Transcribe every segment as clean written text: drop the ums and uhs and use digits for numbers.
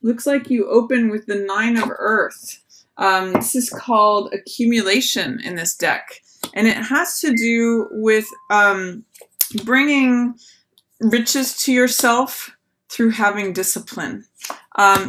Looks like you open with the Nine of Earth. This is called accumulation in this deck. And it has to do with bringing riches to yourself through having discipline.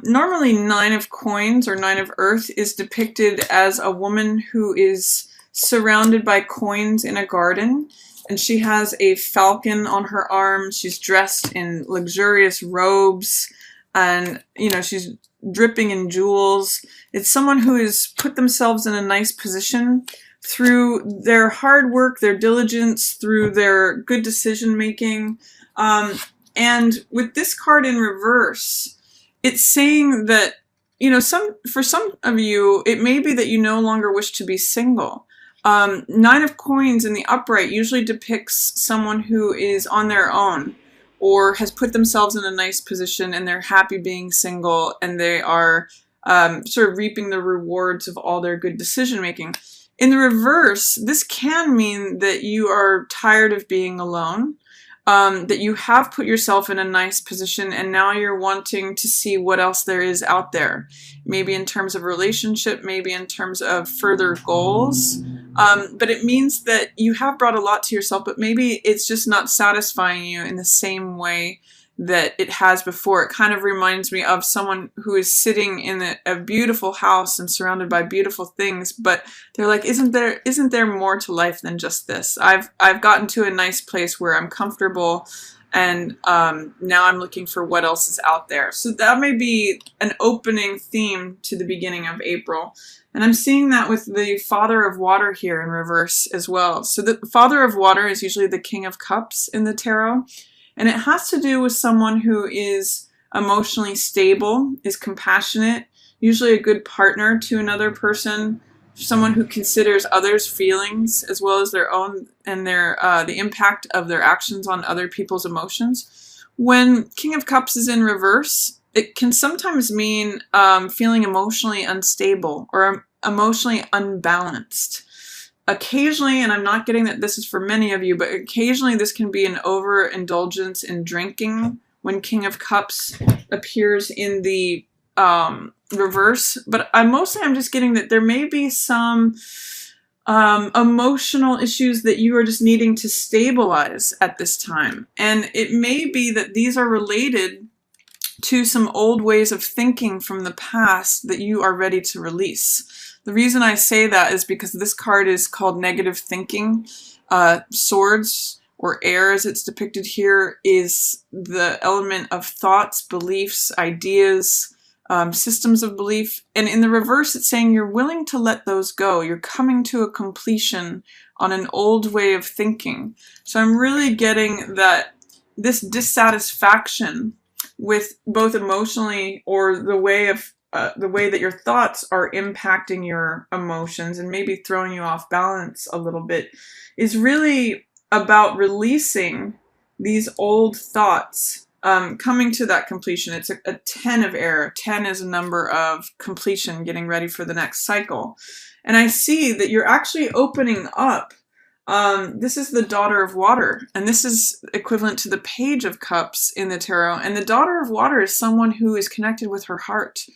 Normally, Nine of Coins or Nine of Earth is depicted as a woman who is surrounded by coins in a garden. And she has a falcon on her arm. She's dressed in luxurious robes. And, you know, she's dripping in jewels. It's someone who has put themselves in a nice position through their hard work, their diligence, through their good decision making. And with this card in reverse, it's saying that, you know, for some of you, it may be that you no longer wish to be single. Nine of Coins in the upright usually depicts someone who is on their own or has put themselves in a nice position and they're happy being single and they are sort of reaping the rewards of all their good decision making. In the reverse, this can mean that you are tired of being alone, that you have put yourself in a nice position and now you're wanting to see what else there is out there. Maybe in terms of relationship, maybe in terms of further goals. But it means that you have brought a lot to yourself, but maybe it's just not satisfying you in the same way that it has before. It kind of reminds me of someone who is sitting in a beautiful house and surrounded by beautiful things, but they're like, isn't there more to life than just this? I've gotten to a nice place where I'm comfortable, and now I'm looking for what else is out there. So that may be an opening theme to the beginning of April. And I'm seeing that with the Father of Water here in reverse as well. So the Father of Water is usually the King of Cups in the tarot. And it has to do with someone who is emotionally stable, is compassionate, usually a good partner to another person, someone who considers others' feelings as well as their own and the impact of their actions on other people's emotions. When King of Cups is in reverse, it can sometimes mean feeling emotionally unstable or emotionally unbalanced. Occasionally, and I'm not getting that this is for many of you, but occasionally this can be an overindulgence in drinking when King of Cups appears in the reverse. But I'm just getting that there may be some emotional issues that you are just needing to stabilize at this time. And it may be that these are related to some old ways of thinking from the past that you are ready to release. The reason I say that is because this card is called negative thinking. Swords, or air as it's depicted here, is the element of thoughts, beliefs, ideas, systems of belief. And in the reverse, it's saying you're willing to let those go. You're coming to a completion on an old way of thinking. So I'm really getting that this dissatisfaction with both emotionally or the way that your thoughts are impacting your emotions and maybe throwing you off balance a little bit is really about releasing these old thoughts, coming to that completion. It's a 10 of air. 10 is a number of completion, getting ready for the next cycle. And I see that you're actually opening up. This is the Daughter of Water, and this is equivalent to the Page of Cups in the tarot. And the Daughter of Water is someone who is connected with her heart.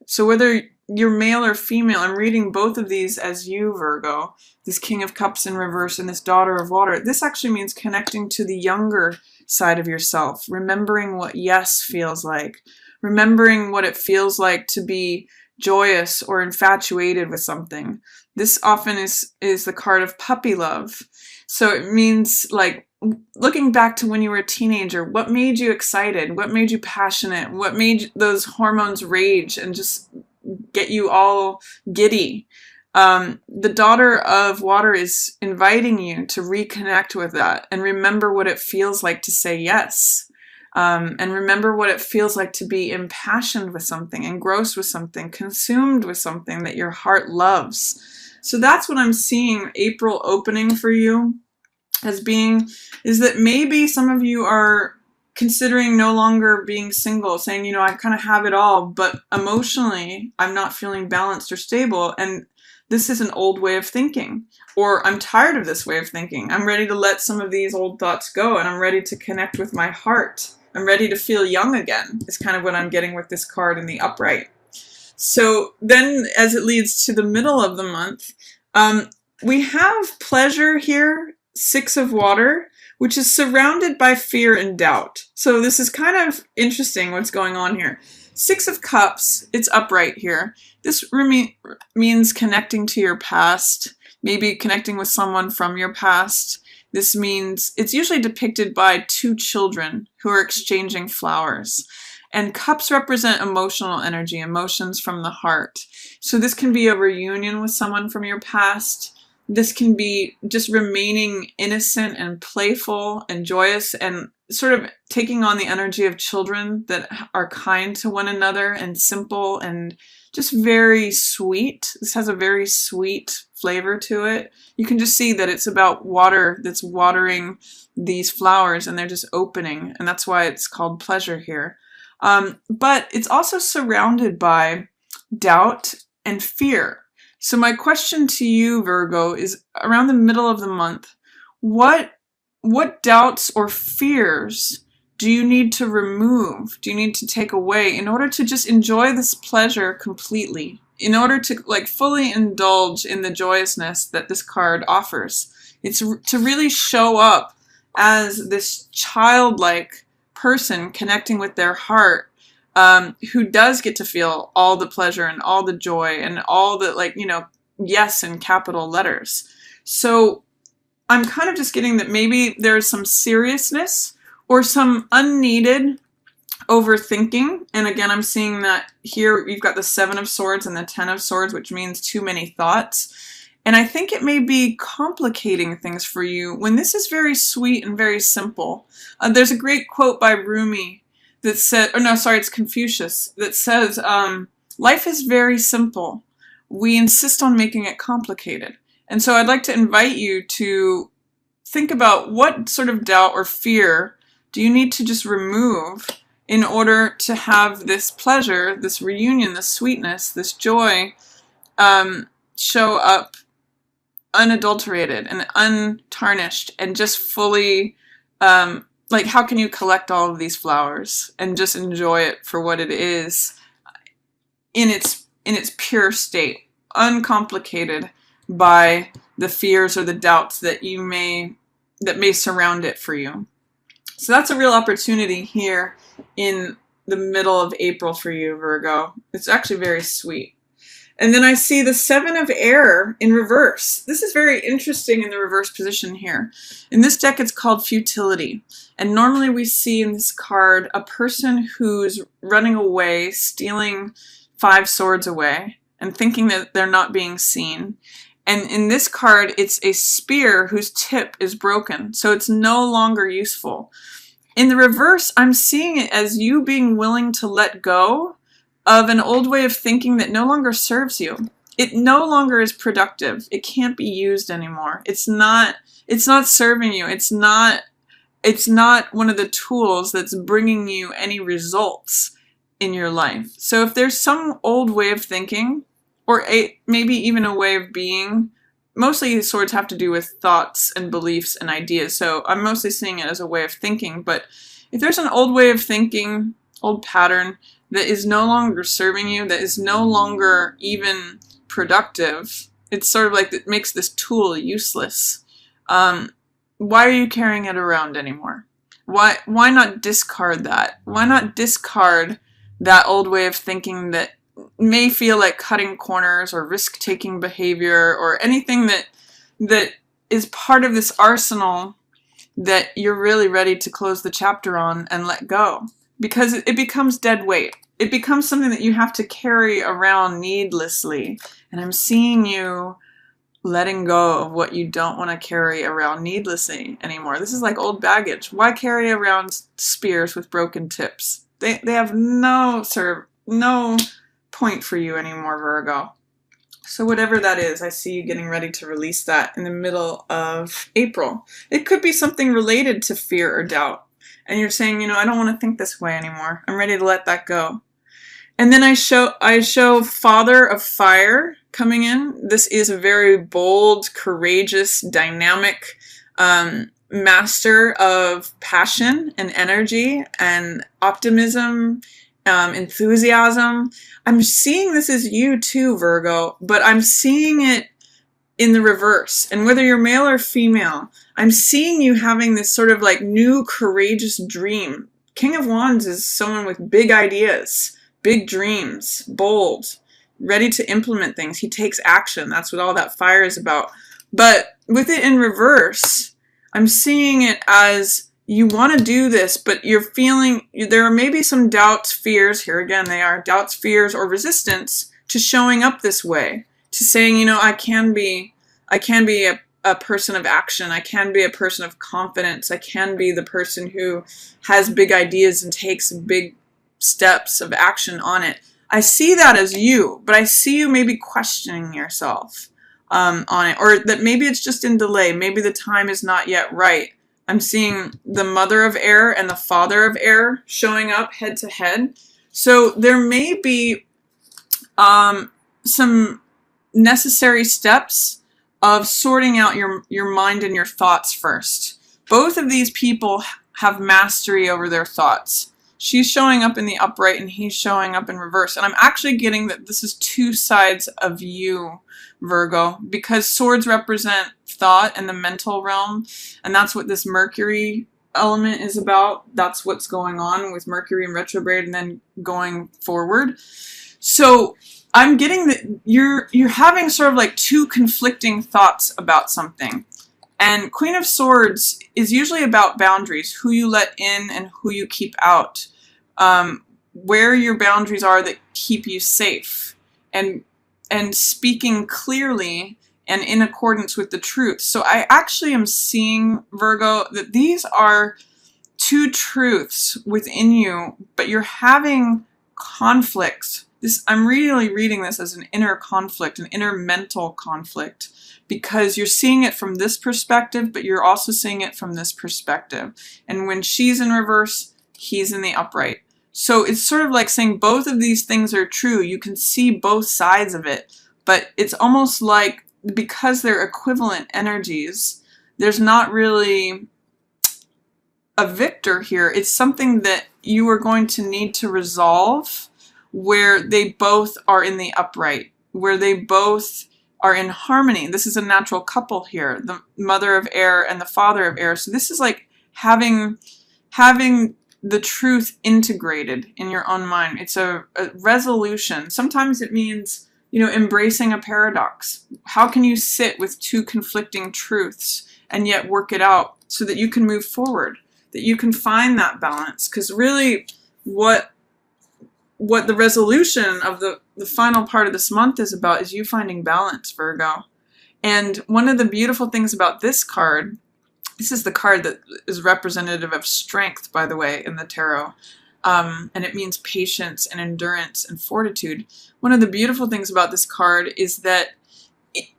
So whether you're male or female, I'm reading both of these as you, Virgo, this King of Cups in reverse and this Daughter of Water. This actually means connecting to the younger side of yourself, remembering what yes feels like, remembering what it feels like to be joyous or infatuated with something. This often is the card of puppy love. So it means like looking back to when you were a teenager, what made you excited? What made you passionate? What made those hormones rage and just get you all giddy? The Daughter of Water is inviting you to reconnect with that and remember what it feels like to say yes. And remember what it feels like to be impassioned with something, engrossed with something, consumed with something that your heart loves. So that's what I'm seeing April opening for you as being, is that maybe some of you are considering no longer being single, saying, you know, I kind of have it all, but emotionally I'm not feeling balanced or stable. And this is an old way of thinking, or I'm tired of this way of thinking. I'm ready to let some of these old thoughts go and I'm ready to connect with my heart. I'm ready to feel young again, is kind of what I'm getting with this card in the upright. So then as it leads to the middle of the month, we have pleasure here, 6 of water, which is surrounded by fear and doubt. So this is kind of interesting what's going on here. 6 of cups, it's upright here. This means connecting to your past, maybe connecting with someone from your past. This means it's usually depicted by 2 children who are exchanging flowers. And cups represent emotional energy, emotions from the heart. So this can be a reunion with someone from your past. This can be just remaining innocent and playful and joyous and sort of taking on the energy of children that are kind to one another and simple and just very sweet. This has a very sweet flavor to it. You can just see that it's about water that's watering these flowers and they're just opening. And that's why it's called pleasure here. But it's also surrounded by doubt and fear. So my question to you, Virgo, is around the middle of the month, what doubts or fears do you need to remove? Do you need to take away in order to just enjoy this pleasure completely? In order to like fully indulge in the joyousness that this card offers. It's to really show up as this childlike person connecting with their heart, who does get to feel all the pleasure and all the joy and all the yes in capital letters. So I'm kind of just getting that maybe there's some seriousness or some unneeded overthinking. And again, I'm seeing that here you've got the 7 of Swords and the 10 of Swords, which means too many thoughts. And I think it may be complicating things for you when this is very sweet and very simple. There's a great quote by Rumi that said, it's Confucius, that says, life is very simple. We insist on making it complicated. And so I'd like to invite you to think about what sort of doubt or fear do you need to just remove in order to have this pleasure, this reunion, this sweetness, this joy show up unadulterated and untarnished and just fully, how can you collect all of these flowers and just enjoy it for what it is in its pure state, uncomplicated by the fears or the doubts that may surround it for you. So that's a real opportunity here in the middle of April for you, Virgo. It's actually very sweet. And then I see the 7 of Air in reverse. This is very interesting in the reverse position here. In this deck, it's called Futility. And normally we see in this card a person who's running away, stealing 5 swords away, and thinking that they're not being seen. And in this card, it's a spear whose tip is broken, so it's no longer useful. In the reverse, I'm seeing it as you being willing to let go of an old way of thinking that no longer serves you. It no longer is productive. It can't be used anymore. It's not serving you. It's not one of the tools that's bringing you any results in your life. So if there's some old way of thinking, or maybe even a way of being, mostly swords have to do with thoughts and beliefs and ideas, so I'm mostly seeing it as a way of thinking, but if there's an old way of thinking, old pattern, that is no longer serving you, that is no longer even productive, it's sort of like it makes this tool useless. Why are you carrying it around anymore? Why not discard that? Why not discard that old way of thinking that may feel like cutting corners or risk-taking behavior or anything that is part of this arsenal that you're really ready to close the chapter on and let go? Because it becomes dead weight. It becomes something that you have to carry around needlessly. And I'm seeing you letting go of what you don't want to carry around needlessly anymore. This is like old baggage. Why carry around spears with broken tips? They have no point for you anymore, Virgo. So whatever that is, I see you getting ready to release that in the middle of April. It could be something related to fear or doubt. And you're saying, I don't want to think this way anymore. I'm ready to let that go. And then I show Father of Fire coming in. This is a very bold, courageous, dynamic, master of passion and energy and optimism, enthusiasm. I'm seeing this as you too, Virgo, but I'm seeing it in the reverse. And whether you're male or female, I'm seeing you having this sort of like new courageous dream. King of Wands is someone with big ideas, big dreams, bold, ready to implement things. He takes action. That's what all that fire is about. But with it in reverse, I'm seeing it as you want to do this, but you're feeling there are maybe some doubts, fears. Here again, they are doubts, fears, or resistance to showing up this way, to saying, you know, I can be a person of action. I can be a person of confidence. I can be the person who has big ideas and takes big steps of action on it. I see that as you, but I see you maybe questioning yourself on it, or that maybe it's just in delay. Maybe the time is not yet right. I'm seeing the mother of air and the father of air showing up head to head. So there may be some necessary steps of sorting out your mind and your thoughts first. Both of these people have mastery over their thoughts. She's showing up in the upright and he's showing up in reverse. And I'm actually getting that this is two sides of you, Virgo, because swords represent thought and the mental realm. And that's what this Mercury element is about. That's what's going on with Mercury in retrograde and then going forward. So I'm getting that you're having sort of like two conflicting thoughts about something. And Queen of Swords is usually about boundaries, who you let in and who you keep out, where your boundaries are that keep you safe, and speaking clearly and in accordance with the truth. So I actually am seeing, Virgo, that these are two truths within you, but you're having conflicts. I'm really reading this as an inner conflict, an inner mental conflict, because you're seeing it from this perspective, but you're also seeing it from this perspective. And when she's in reverse, he's in the upright. So it's sort of like saying both of these things are true. You can see both sides of it, but it's almost like because they're equivalent energies, there's not really a victor here. It's something that you are going to need to resolve, where they both are in the upright, where they both are in harmony. This is a natural couple here, the mother of air and the father of air. So this is like having the truth integrated in your own mind. It's a resolution. Sometimes it means, you know, embracing a paradox. How can you sit with two conflicting truths and yet work it out so that you can move forward, that you can find that balance? Because really what the resolution of the final part of this month is about is you finding balance, Virgo. And one of the beautiful things about this card, this is the card that is representative of strength, by the way, in the tarot. And it means patience and endurance and fortitude. One of the beautiful things about this card is that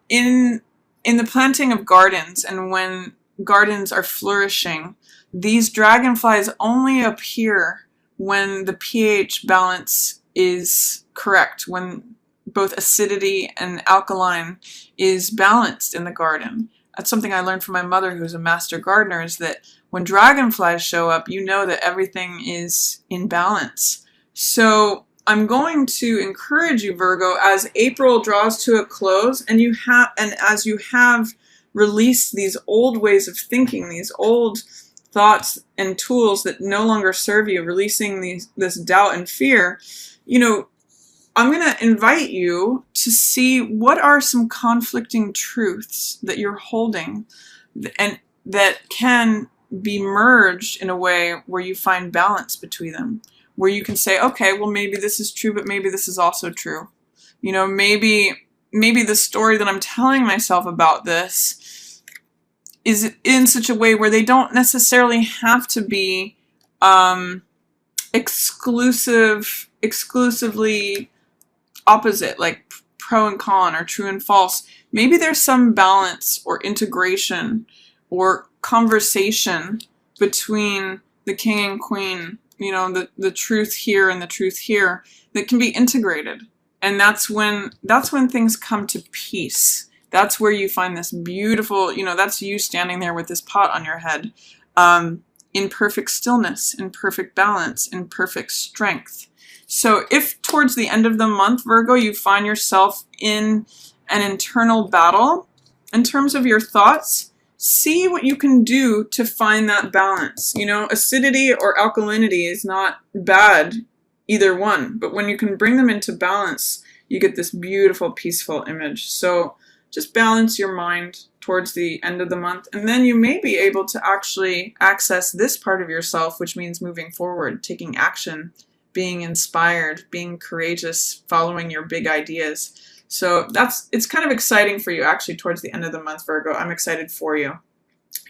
in the planting of gardens, and when gardens are flourishing, these dragonflies only appear when the pH balance is correct, when both acidity and alkaline is balanced in the garden. That's something I learned from my mother, who's a master gardener, is that when dragonflies show up, you know that everything is in balance. So I'm going to encourage you, Virgo, as April draws to a close, and as you have released these old ways of thinking, these old thoughts and tools that no longer serve you, releasing this doubt and fear, you know, I'm going to invite you to see what are some conflicting truths that you're holding and that can be merged in a way where you find balance between them, where you can say, okay, well, maybe this is true, but maybe this is also true. You know, maybe the story that I'm telling myself about this is in such a way where they don't necessarily have to be exclusively opposite, like pro and con or true and false. Maybe there's some balance or integration or conversation between the king and queen, you know, the truth here and the truth here, that can be integrated. And that's when things come to peace. That's where you find this beautiful, that's you standing there with this pot on your head, in perfect stillness, in perfect balance, in perfect strength. So if towards the end of the month, Virgo, you find yourself in an internal battle in terms of your thoughts, see what you can do to find that balance. Acidity or alkalinity is not bad, either one, but when you can bring them into balance, you get this beautiful, peaceful image. So just balance your mind towards the end of the month, and then you may be able to actually access this part of yourself, which means moving forward, taking action, being inspired, being courageous, following your big ideas. So it's kind of exciting for you actually towards the end of the month, Virgo. I'm excited for you.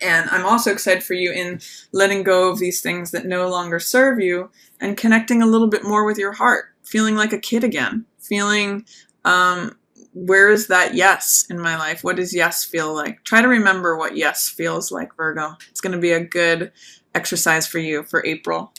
And I'm also excited for you in letting go of these things that no longer serve you and connecting a little bit more with your heart, feeling like a kid again, feeling, where is that yes in my life? What does yes feel like? Try to remember what yes feels like, Virgo. It's going to be a good exercise for you for April.